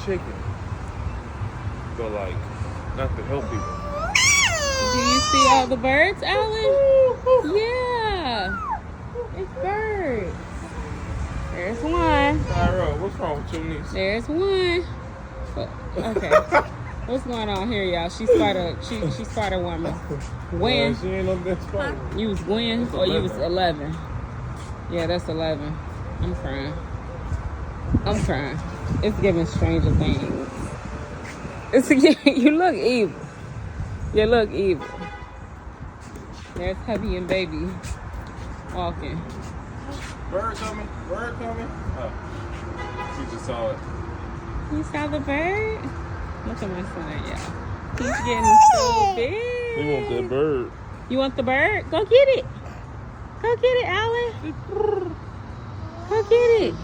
chicken. But like, not to help people. Do you see all the birds, Alan? Yeah. It's birds. There's one. Tyra, what's wrong with your niece? There's one. Okay. What's going on here, y'all? She Spider Woman. Gwen. She ain't no good spider. You was Gwen That's or you was 11. 11? Yeah, that's 11. I'm crying. It's giving Stranger Things. You look evil. You look evil. There's hubby and baby walking. Bird coming. Oh, she just saw it. You saw the bird? Look at my son, y'all. He's getting so big. We want that bird. You want the bird? Go get it. Go get it, Alan. Go get it.